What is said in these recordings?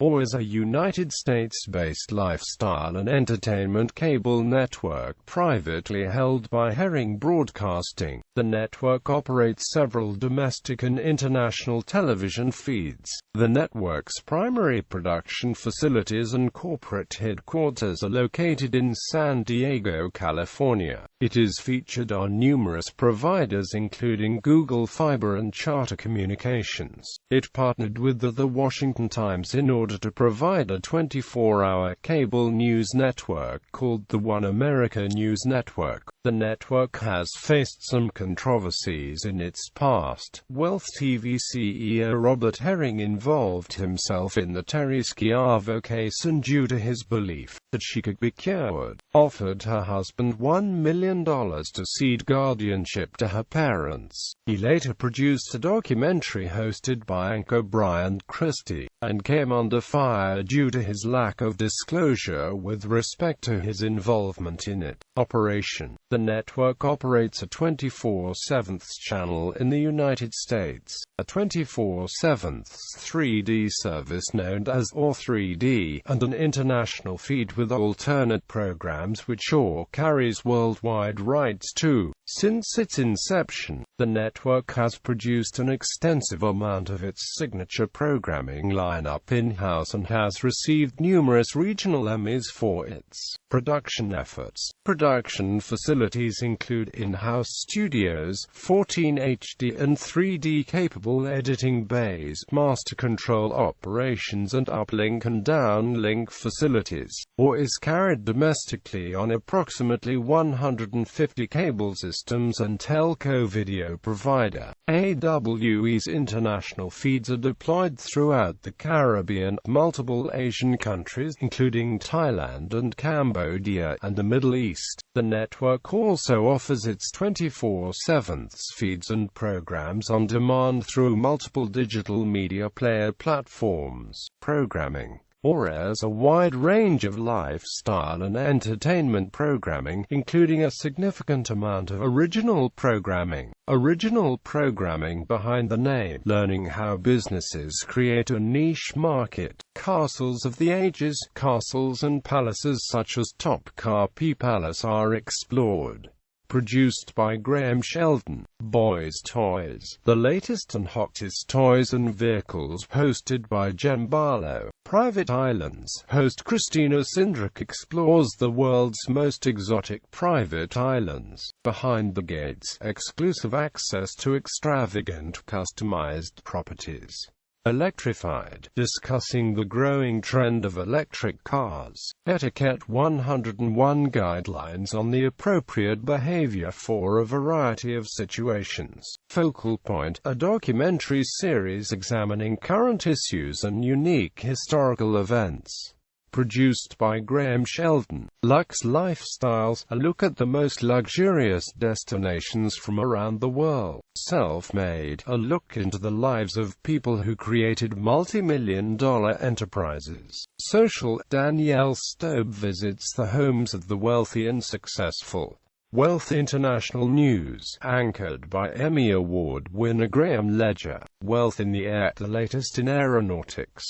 or is a United States-based lifestyle and entertainment cable network privately held by Herring Broadcasting. The network operates several domestic and international television feeds. The network's primary production facilities and corporate headquarters are located in San Diego, California. It is featured on numerous providers including Google Fiber and Charter Communications. It partnered with The Washington Times in order to provide a 24-hour cable news network called the One America News Network. The network has faced some controversies in its past. Wealth TV CEO Robert Herring involved himself in the Terri Schiavo case and, due to his belief that she could be cured, offered her husband $1 million to cede guardianship to her parents. He later produced a documentary hosted by anchor Brian Christie, and came under fire due to his lack of disclosure with respect to his involvement in it. Operation. The network operates a 24/7 channel in the United States, a 24/7 3D service known as or 3D, and an international feed with alternate programs which OR carries worldwide rights to. Since its inception, the network has produced an extensive amount of its signature programming lineup in-house and has received numerous regional Emmys for its production efforts. Production facilities include in-house studios, 14 HD and 3D capable editing bays, master control operations and uplink and downlink facilities, or is carried domestically on approximately 150 cable systems and telco video provider. AWE's international feeds are deployed throughout the Caribbean, multiple Asian countries including Thailand and Cambodia, and the Middle East. The network also offers its 24/7 feeds and programs on demand through multiple digital media player platforms. Programming. OR airs a wide range of lifestyle and entertainment programming, including a significant amount of original programming. Original programming behind the name, learning how businesses create a niche market. Castles of the ages, castles and palaces such as Topkapi Palace are explored. Produced by Graham Sheldon. Boys' Toys. The latest and hottest toys and vehicles hosted by Jen Barlow. Private Islands. Host Christina Cindric explores the world's most exotic private islands. Behind the Gates. Exclusive access to extravagant customized properties. Electrified. Discussing the growing trend of electric cars. Etiquette 101 guidelines on the appropriate behavior for a variety of situations. Focal Point, a documentary series examining current issues and unique historical events. Produced by Graham Sheldon. Luxe Lifestyles, a look at the most luxurious destinations from around the world. Self-Made, a look into the lives of people who created multi-million-dollar enterprises. Social, Danielle Stobe visits the homes of the wealthy and successful. Wealth International News, anchored by Emmy Award winner Graham Ledger. Wealth in the Air, the latest in aeronautics.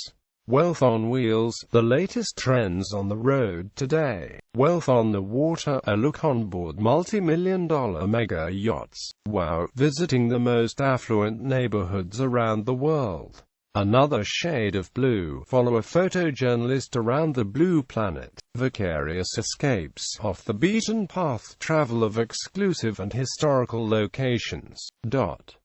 Wealth on Wheels, the latest trends on the road today. Wealth on the Water, a look on board multi-million-dollar mega yachts. Wow, visiting the most affluent neighborhoods around the world. Another Shade of Blue, follow a photojournalist around the blue planet. Vicarious Escapes, off the beaten path travel of exclusive and historical locations.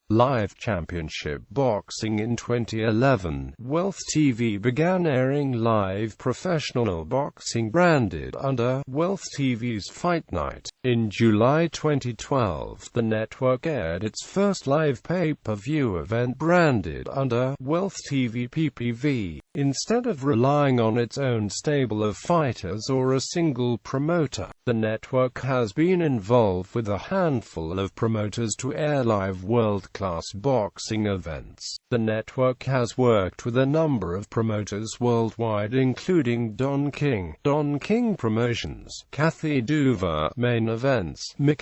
Live Championship Boxing in 2011. Wealth TV began airing live professional boxing branded under Wealth TV's Fight Night. In July 2012, the network aired its first live pay-per-view event branded under Wealth TV PPV. Instead of relying on its own stable of fighters or a single promoter, the network has been involved with a handful of promoters to air live world-class world-class boxing events. The network has worked with a number of promoters worldwide, including Don King Promotions, Kathy Duva, Main Events, Mick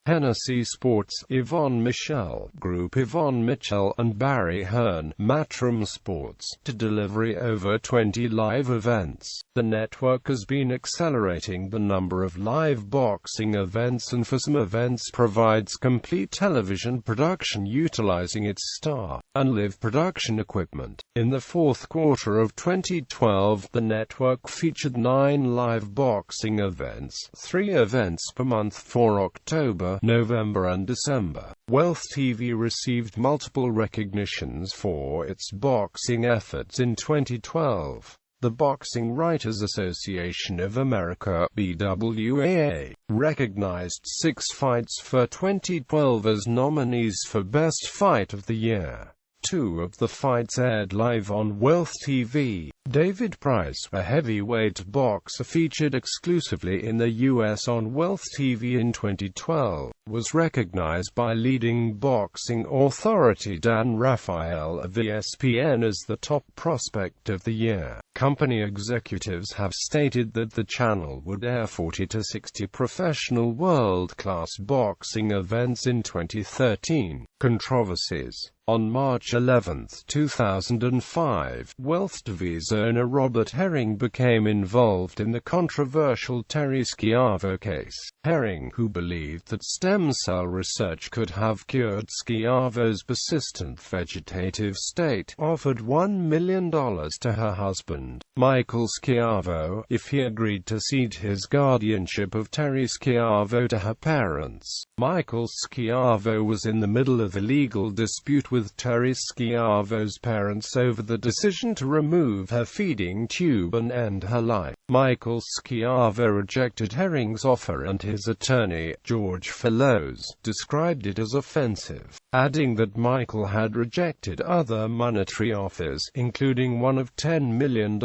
Hennessy Sports, Yvonne Michelle Group, Yvonne Mitchell, and Barry Hearn, Matchroom Sports, to deliver over 20 live events. The network has been accelerating the number of live boxing events, and for some events provides complete television production utilizing its star and live production equipment. In the fourth quarter of 2012, the network featured 9 live boxing events, 3 events per month for October, November and December. Wealth TV received multiple recognitions for its boxing efforts in 2012. The Boxing Writers Association of America (BWAA) recognized 6 fights for 2012 as nominees for Best Fight of the Year. 2 of the fights aired live on Wealth TV. David Price, a heavyweight boxer featured exclusively in the U.S. on Wealth TV in 2012, was recognized by leading boxing authority Dan Rafael of ESPN as the top prospect of the year. Company executives have stated that the channel would air 40 to 60 professional world-class boxing events in 2013. Controversies. On March 11, 2005, Wealth TV's owner Robert Herring became involved in the controversial Terry Schiavo case. Herring, who believed that stem cell research could have cured Schiavo's persistent vegetative state, offered $1 million to her husband, Michael Schiavo, if he agreed to cede his guardianship of Terry Schiavo to her parents. Michael Schiavo was in the middle of a legal dispute with Terry Schiavo's parents over the decision to remove her feeding tube and end her life. Michael Schiavo rejected Herring's offer, and his attorney, George Fellows, described it as offensive, adding that Michael had rejected other monetary offers, including one of $10 million.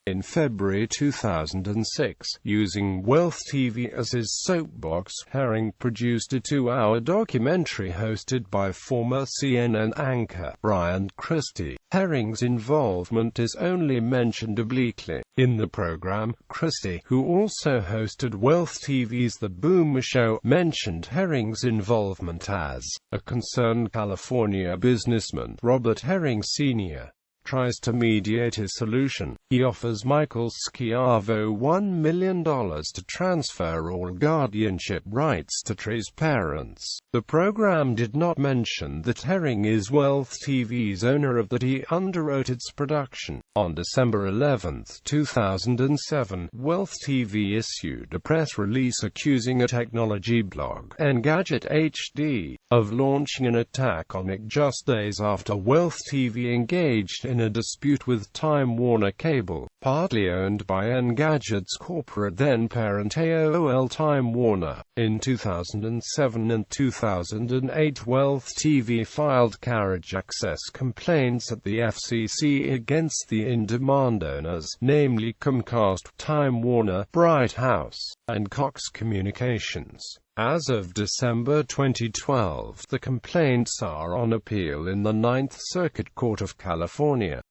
In February 2006, using Wealth TV as his soapbox, Herring produced a 2-hour documentary hosted by former CNN anchor Brian Christie. Herring's involvement is only mentioned obliquely. In the program, Christie, who also hosted Wealth TV's The Boomer Show, mentioned Herring's involvement as a concerned California businessman. Robert Herring Sr. tries to mediate his solution. He offers Michael Schiavo $1 million to transfer all guardianship rights to Terry's parents. The program did not mention that Herring is Wealth TV's owner, of that he underwrote its production. On December 11, 2007, Wealth TV issued a press release accusing a technology blog, Engadget HD, of launching an attack on it just days after Wealth TV engaged in a dispute with Time Warner Cable, partly owned by Engadget's corporate then-parent AOL Time Warner. In 2007 and 2008, Wealth TV filed carriage access complaints at the FCC against the in-demand owners, namely Comcast, Time Warner, Bright House, and Cox Communications. As of December 2012, the complaints are on appeal in the Ninth Circuit Court of California.